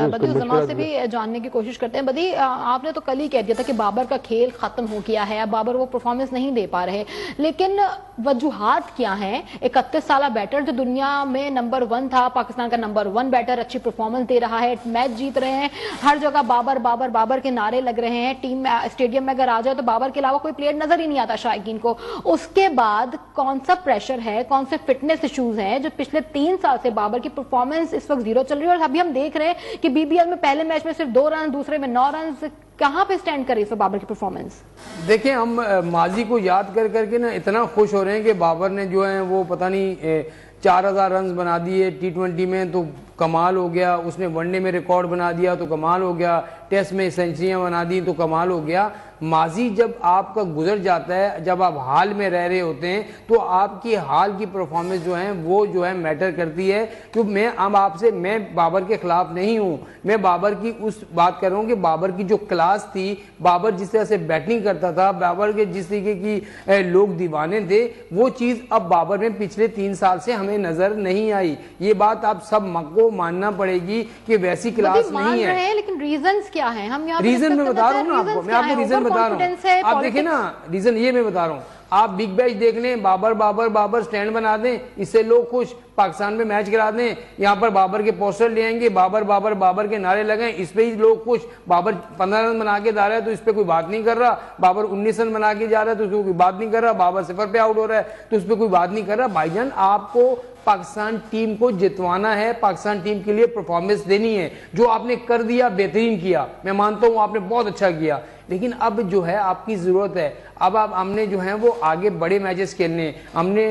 बदी उज़्ज़मा से भी जानने की कोशिश करते हैं। बदी, आपने तो कल ही कह दिया था कि बाबर का खेल खत्म हो गया है, अब बाबर वो परफॉर्मेंस नहीं दे पा रहे, लेकिन वजूहात क्या हैं? 31 साल बैटर जो दुनिया में नंबर 1 था, पाकिस्तान का नंबर 1 बैटर, अच्छी परफॉर्मेंस दे रहा है, मैच जीत रहे हैं, हर जगह बाबर बाबर बाबर के नारे लग रहे हैं, टीम में स्टेडियम में अगर आ जाए तो बाबर के अलावा कोई प्लेयर नजर ही नहीं आता शायकीन को। उसके बाद कौन सा प्रेशर है, कौन से फिटनेस इश्यूज हैं जो पिछले 3 साल से बाबर की परफॉर्मेंस इस वक्त जीरो चल रही है? और अभी हम देख रहे हैं कि बीबीएल में पहले मैच में सिर्फ 2 रन, दूसरे में 9 रन, कहां पे स्टैंड करे इस बाबर की परफॉर्मेंस? देखिए, हम माजी को याद कर करके ना इतना खुश हो रहे हैं कि बाबर ने जो है वो पता नहीं 4000 रन बना दिए T20 में, तो कमाल हो गया। उसने वनडे में रिकॉर्ड बना दिया तो कमाल हो गया। टेस्ट में सेंचुरियां बना दी तो कमाल हो गया। माजी जब आपका गुजर जाता है, जब आप हाल में रह रहे होते हैं, तो आपकी हाल की परफॉर्मेंस जो है वो जो है मैटर करती है। क्योंकि मैं बाबर के खिलाफ नहीं हूं, मैं बाबर की उस बात कर रहा हूं कि बाबर की जो क्लास थी, बाबर जिस तरह से बैटिंग करता था, बाबर के जिस तरीके की लोग दीवाने थे, वो चीज अब बाबर में पिछले 3 साल से हमें नजर नहीं आई। ये बात आप सब को मानना पड़ेगी कि वैसी क्लास नहीं है। लेकिन रीजंस क्या है? हम यहाँ रीजन मैं बता रहा हूँ ना आपको, मैं आपको रीजन बता रहा हूँ। आप देखिए ना, रीजन ये मैं बता रहा हूँ। आप बिग बैच देख लें, बाबर बाबर बाबर स्टैंड बना दें, इससे लोग खुश। पाकिस्तान में मैच करा दें, यहाँ पर बाबर के पोस्टर ले आएंगे, बाबर बाबर बाबर के नारे लगाएं, इस पे ही लोग खुश। बाबर 15 रन बना के जा रहा है तो इस पे कोई बात नहीं कर रहा। बाबर 19 रन बना के जा रहा है तो उस पर कोई बात नहीं कर रहा। बाबर 0 पे आउट हो रहा है तो उस पर कोई बात नहीं कर रहा। भाईजान, आपको पाकिस्तान टीम को जितवाना है, पाकिस्तान टीम के लिए परफॉर्मेंस देनी है। जो आपने कर दिया, बेहतरीन किया, मैं मानता हूं आपने बहुत अच्छा किया, लेकिन अब जो है आपकी जरूरत है। अब आप हमने जो है वो आगे बड़े मैचेस खेलने हैं, हमने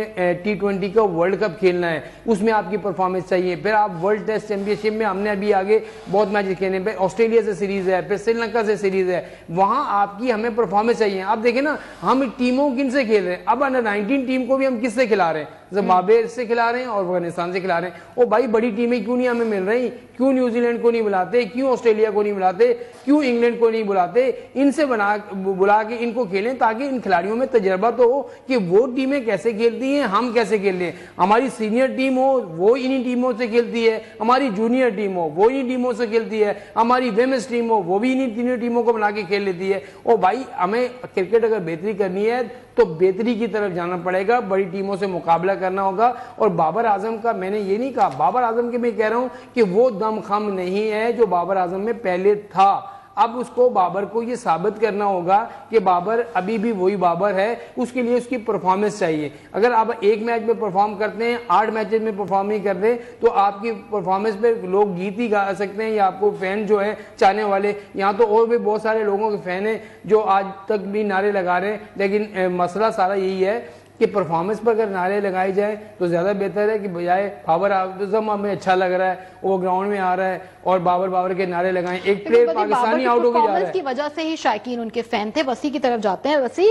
T20 का वर्ल्ड कप खेलना है, उसमें आपकी परफॉर्मेंस चाहिए। फिर आप वर्ल्ड टेस्ट चैंपियनशिप में हमने अभी आगे बहुत मैचेस खेलने, फिर ऑस्ट्रेलिया से सीरीज है, फिर श्रीलंका से सीरीज है, वहां आपकी हमें परफॉर्मेंस चाहिए। आप देखें ना, हम टीमों किन से खेल रहे हैं? अब अंडर 19 टीम को भी हम किससे खिला रहे हैं? जिम्बाब्वे से खिला रहे हैं और अफगानिस्तान से खिला रहे हैं। ओ भाई, बड़ी टीमें क्यों नहीं हमें मिल रही? क्यों न्यूजीलैंड को नहीं बुलाते? क्यों ऑस्ट्रेलिया को नहीं बुलाते? क्यों इंग्लैंड को नहीं बुलाते? इनसे बुला के इनको खेलें, ताकि इन खिलाड़ियों में तजर्बा तो हो कि वो टीमें कैसे खेलती हैं, हम कैसे खेल रहे हैं। हमारी सीनियर टीम हो वो इन्हीं टीमों से खेलती है, हमारी जूनियर टीम हो वो इन्हीं टीमों से खेलती है, हमारी वेमेंस टीम हो वो भी इन्हीं तीनों टीमों को बना के खेल लेती है। ओ भाई, हमें क्रिकेट अगर बेहतरी करनी है तो बेहतरी की तरफ जाना पड़ेगा, बड़ी टीमों से मुकाबला करना होगा। और बाबर आजम का मैंने ये नहीं कहा, बाबर आजम के मैं कह रहा हूं कि वो दमखम नहीं है जो बाबर आजम में पहले था। अब उसको बाबर को ये साबित करना होगा कि बाबर अभी भी वही बाबर है, उसके लिए उसकी परफॉर्मेंस चाहिए। अगर आप एक मैच में परफॉर्म करते हैं, 8 मैचेस में परफॉर्म नहीं करते, तो आपकी परफॉर्मेंस पे लोग गीत ही गा सकते हैं या आपको फैन जो है चाहने वाले, यहाँ तो और भी बहुत सारे लोगों के फैन हैं जो आज तक भी नारे लगा रहे हैं। लेकिन मसला सारा यही है कि परफॉर्मेंस पर अगर नारे लगाए जाए तो ज्यादा बेहतर है कि बजाय बाबर आजम हमें अच्छा लग रहा है, वो ग्राउंड में आ रहा है और बाबर के नारे लगाएं। एक प्लेयर पाकिस्तानी आउट हो गया है, की वजह से ही शायकीन उनके फैन थे। वसी की तरफ जाते हैं। वसी,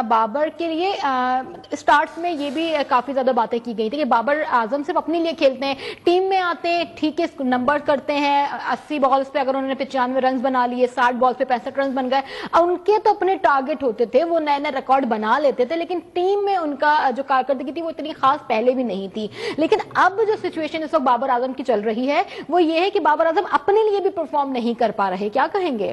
बाबर के लिए स्टार्ट्स में ये भी काफी ज्यादा बातें की गई थी कि बाबर आजम सिर्फ अपने लिए खेलते हैं, टीम में आते हैं, ठीक है, नंबर करते हैं, 80 बॉल्स पे अगर उन्होंने 95 रन बना लिए, 60 बॉल्स पे 65 रन बन गए, उनके तो अपने टारगेट होते थे, वो नए नए रिकॉर्ड बना लेते थे, लेकिन टीम में उनका जो कारकर्दगी थी वो इतनी खास पहले भी नहीं थी। लेकिन अब जो सिचुएशन इस वक्त बाबर आजम की चल रही है वो ये है कि बाबर आजम अपने लिए भी परफॉर्म नहीं कर पा रहे। क्या कहेंगे?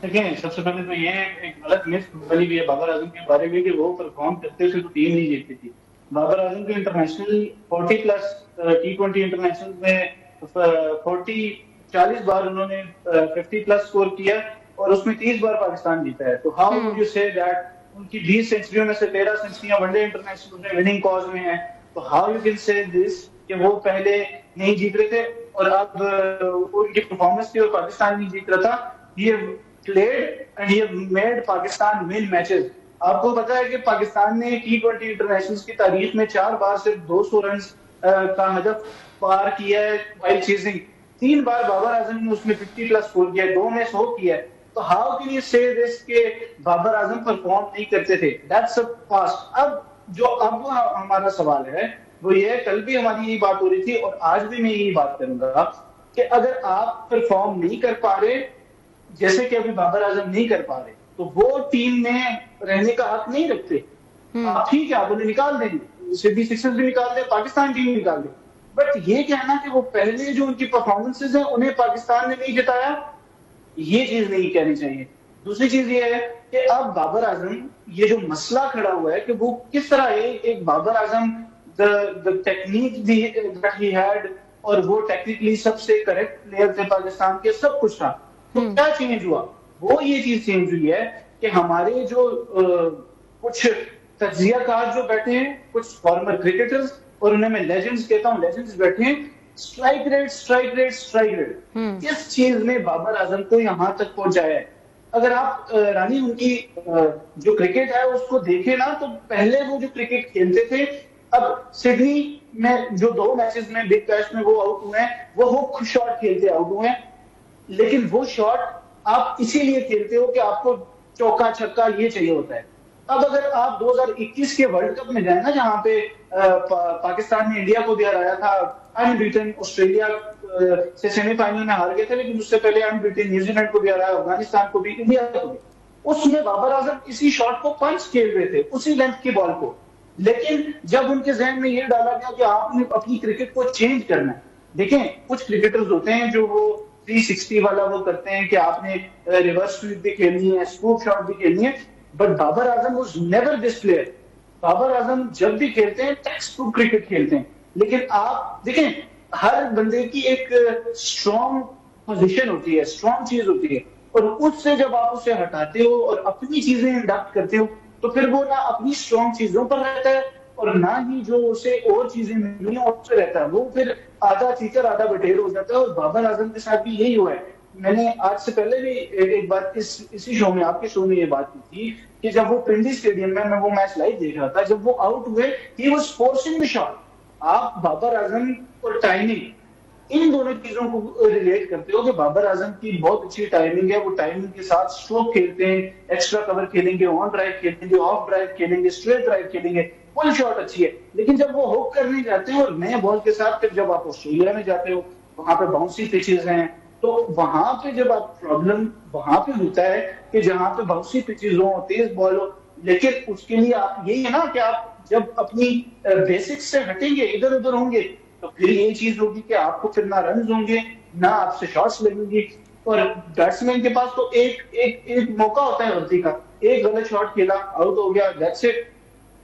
देखिए, सबसे पहले तो ये एक गलत मिथ बनी हुई है बाबर आजम के बारे में कि वो परफॉर्म करते थे तो टीम नहीं जीतती थी। बाबर आजम के इंटरनेशनल 40+ T20 इंटरनेशनल में 40 बार उन्होंने 50+ स्कोर किया और उसमें 30 बार पाकिस्तान जीता है। तो how would you say that उनकी 20 सेंचुरियों में से 13 सेंचुरियां वनडे इंटरनेशनल में विनिंग कॉज में है? तो how you can say this कि वो पहले नहीं जीत रहे थे और अब उनकी परफॉर्मेंस थी और पाकिस्तान नहीं जीत रहा था। ये प्लेड एंड ये मेड पाकिस्तान विन मैचेस। आपको पता है कि पाकिस्तान ने T20 इंटरनेशनल की तारीख में 4 बार सिर्फ 200 रन का हदफ पार किया है वाइल चेजिंग। 3 बार बाबर आजम ने उसमें 50+ स्कोर किया है, 2 में 100 किया है। तो हाउ कैन यू से दिस के बाबर आजम परफॉर्म नहीं करते थे? That's a past. अब हमारा सवाल है वो ये, कल भी हमारी यही बात हो रही थी और आज भी मैं यही बात करूंगा कि अगर आप परफॉर्म नहीं कर पा रहे जैसे कि अभी बाबर आजम नहीं कर पा रहे, तो वो टीम में रहने का हक नहीं रखते। आप ठीक है, आप उन्हें निकाल देंगे, सिद्धि सिक्सर्स भी निकाल दे, पाकिस्तान टीम निकाल दे, बट ये कहना कि वो पहले जो उनकी परफॉर्मेंसेज हैं उन्हें पाकिस्तान ने नहीं जिताया, ये चीज नहीं कहनी चाहिए। दूसरी चीज ये है कि अब बाबर आजम, ये जो मसला खड़ा हुआ है कि वो किस तरह एक Babar Azam, the technique that he had, और वो टेक्निकली सबसे करेक्ट प्लेयर थे पाकिस्तान के, सब कुछ था, तो क्या चेंज हुआ? वो ये चीज चेंज हुई है कि हमारे जो कुछ तज्जियाकार जो बैठे हैं, कुछ फॉर्मर क्रिकेटर्स, और उन्हें मैं लेजेंड्स कहता हूँ, लेजेंड्स बैठे हैं, स्ट्राइक रेट इस चीज में बाबर आजम को यहां तक पहुंचाया है। अगर आप रानी उनकी जो क्रिकेट है उसको देखें ना, तो पहले वो जो क्रिकेट खेलते थे, अब सिडनी में जो 2 मैचेस में बिग बैश में वो आउट हुए हैं, वो हुक शॉट खेलते आउट हुए हैं, लेकिन वो शॉट आप इसीलिए खेलते हो कि आपको चौका छक्का ये चाहिए होता है। अब अगर आप 2021 के वर्ल्ड कप में जाए ना, जहां पे पाकिस्तान ने इंडिया को भी हराया था, अनबीटन ऑस्ट्रेलिया से सेमीफाइनल में हार गए थे, लेकिन उससे पहले अनबीटन न्यूजीलैंड को भी हराया, अफगानिस्तान को भी, इंडिया को भी, उसमें बाबर आजम इसी शॉट को पंच खेल रहे थे, उसी लेंथ की बॉल को। लेकिन जब उनके जहन में ये डाला गया कि आपने अपनी क्रिकेट को चेंज करना है, देखें कुछ क्रिकेटर्स होते हैं जो वो 360 वाला वो करते हैं कि आपने रिवर्स स्वीप भी खेलनी है, स्कूप शॉट भी खेलनी है, but Babar Azam was never this player. Babar Azam जब भी खेलते हैं टेक्स्ट बुक क्रिकेट खेलते हैं, लेकिन आप देखें हर बंदे की एक स्ट्रॉन्ग पोजीशन होती है, स्ट्रॉन्ग चीज होती है, और उससे जब आप उसे हटाते हो और अपनी चीजें इंडक्ट करते हो, तो फिर वो ना अपनी स्ट्रॉन्ग चीजों पर रहता है और ना ही जो उसे और चीजें मिली हैं उससे रहता है, वो फिर आधा चीटर आधा बटेर हो जाता है। और बाबर आजम के साथ भी यही हुआ है। मैंने आज से पहले भी एक बात इसी शो में, आपके शो में ये बात की थी कि जब वो पिंडी स्टेडियम में, मैं वो मैच लाइव देख रहा था, जब वो आउट हुए, he was forcing the shot. आप बाबर आजम और टाइमिंग, इन दोनों चीजों को रिलेट करते हो कि बाबर आजम की बहुत अच्छी टाइमिंग है, वो टाइमिंग के साथ स्ट्रोक खेलते हैं, एक्स्ट्रा कवर खेलेंगे, ऑन ड्राइव खेलेंगे, ऑफ ड्राइव खेलेंगे, स्ट्रेट ड्राइव खेलेंगे, फुल शॉट अच्छी है। लेकिन जब वो हुक करने जाते हैं और नए बॉल के साथ, फिर जब आप ऑस्ट्रेलिया में जाते हो, वहां पे बाउंसी पिचेस हैं, तो वहां पे जब आप प्रॉब्लम वहां पे होता है कि जहां पे बाउंसी पिचेस हो, तेज बॉल हो, लेकिन उसके लिए आप यही है ना कि आप जब अपनी बेसिक्स से हटेंगे, इधर उधर होंगे, तो फिर ये चीज होगी कि आपको फिर ना रन होंगे, ना आपसे शॉट्स लगेंगे। और बैट्समैन के पास तो एक मौका होता है गलती का, एक गलत शॉट खेला, आउट हो गया, that's it.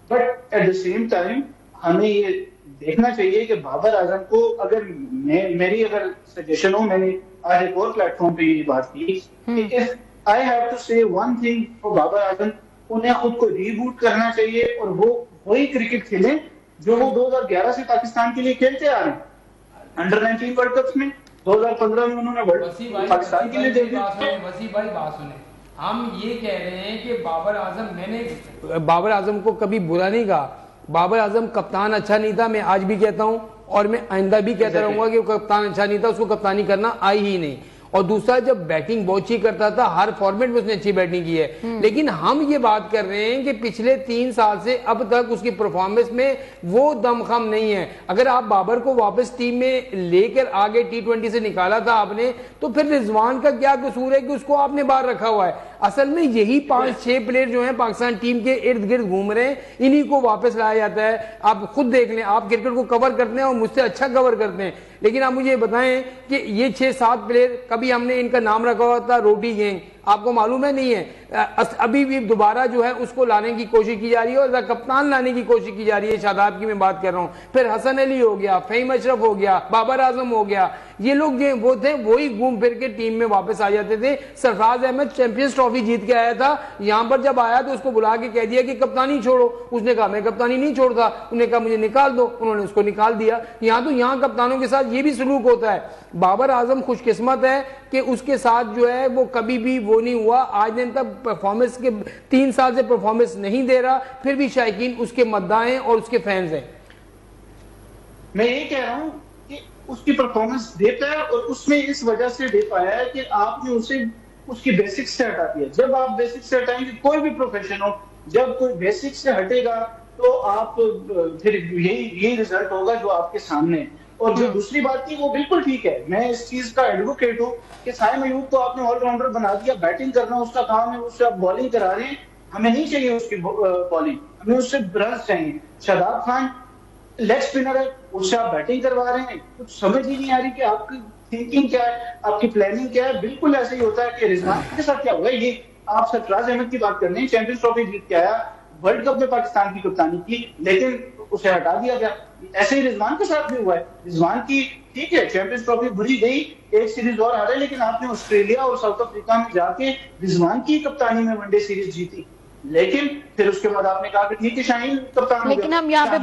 But at the same time हमें ये देखना चाहिए कि बाबर आजम को, अगर मेरी अगर सजेशन हो, मैंने आज एक और प्लेटफॉर्म पे ये बात की कि इफ आई हैव टू से one thing for Babar Azam, उन्हें खुद को रीबूट करना चाहिए और वो वही क्रिकेट खेलें जो वो 2011 से पाकिस्तान के लिए खेलते आ रहे हैं। अंडर 19 वर्ल्ड कप में 2015 में उन्होंने पाकिस्तान के लिए देखा। वसी भाई बात सुने, हम ये कह रहे हैं कि बाबर आजम, मैंने बाबर आजम को कभी बुरा नहीं कहा, बाबर आजम कप्तान अच्छा नहीं था, मैं आज भी कहता हूं और मैं आइंदा भी कहता रहूंगा कि वो कप्तान अच्छा नहीं था, उसको कप्तानी करना आई ही नहीं। और दूसरा, जब बैटिंग बहुत अच्छी करता था, हर फॉर्मेट में उसने अच्छी बैटिंग की है, लेकिन हम ये बात कर रहे हैं कि पिछले 3 साल से अब तक उसकी परफॉर्मेंस में वो दमखम नहीं है। अगर आप बाबर को वापस टीम में लेकर आगे T20 से निकाला था आपने, तो फिर रिजवान का क्या कसूर है कि उसको आपने बाहर रखा हुआ है? असल में यही 5-6 प्लेयर जो हैं पाकिस्तान टीम के इर्द गिर्द घूम रहे हैं, इन्हीं को वापस लाया जाता है। आप खुद देख लें, आप क्रिकेट को कवर करते हैं और मुझसे अच्छा कवर करते हैं, लेकिन आप मुझे बताएं कि ये 6-7 प्लेयर, कभी हमने इनका नाम रखा हुआ था रोटी गैंग, आपको मालूम है नहीं है? अभी भी दोबारा जो है उसको लाने की कोशिश की जा रही है और कप्तान लाने की कोशिश की जा रही है। शादाब की मैं बात कर रहा हूं, फिर हसन अली हो गया, फहीम अशरफ हो गया, बाबर आजम हो गया, ये लोग जो वो थे वही घूम फिर के टीम में वापस आ जाते थे। सरफराज अहमद चैंपियंस ट्रॉफी जीत के आया था, यहां पर जब आया तो उसको बुला के कह दिया कि कप्तानी छोड़ो, उसने कहा मैं कप्तानी नहीं छोड़ता, उन्होंने कहा मुझे निकाल दो, उन्होंने उसको निकाल दिया। यहां तो यहां कप्तानों के साथ ये भी सलूक होता है। बाबर आजम खुशकिस्मत है कि उसके साथ जो है वो कभी भी वो नहीं हुआ, आज दिन तक परफॉर्मेंस के 3 साल से परफॉर्मेंस नहीं दे रहा, फिर भी शायकीन उसके मद्दाएं और उसके फैंस हैं। मैं ये कह रहा हूं कि उसकी परफॉर्मेंस देता है और उसमें इस वजह से दे पाया है कि आपने उसे उसकी बेसिक्स से हटा दिया। जब आप बेसिक्स से हटाएंगे, कोई भी प्रोफेशन हो, जब कोई बेसिक्स से हटेगा तो आप फिर यही रिजल्ट होगा जो आपके सामने है। और जो दूसरी बात थी वो बिल्कुल ठीक है, मैं इस चीज का एडवोकेट हूँ कि साइम अयूब को आपने ऑलराउंडर बना दिया, बैटिंग करना उसका काम है, उससे आप बॉलिंग करा रहे हैं, हमें नहीं चाहिए उसकी बॉलिंग, हमें उससे रन चाहिए। शादाब खान लेग स्पिनर है, उससे आप बैटिंग करवा रहे हैं, कुछ समझ ही नहीं आ रही कि आपकी थिंकिंग क्या है, आपकी प्लानिंग क्या है। बिल्कुल ऐसे ही होता है कि रिजवान के साथ क्या हुआ है, ये आप सरफराज अहमद की बात कर रहे हैं, चैंपियंस ट्रॉफी जीत के आया, वर्ल्ड कप में पाकिस्तान की कप्तानी की, लेकिन उसे हटा दिया गया। ऐसे ही रिजवान के साथ भी हुआ है। रिजवान की ठीक है चैंपियंस ट्रॉफी बुरी गई, एक सीरीज और हारे, लेकिन आपने ऑस्ट्रेलिया और साउथ अफ्रीका में जाके रिजवान की कप्तानी में वनडे सीरीज जीती, लेकिन फिर उसके बाद आपने कहा कि ठीक है शाहीन कप्तान हो गया। लेकिन हम यहाँ पे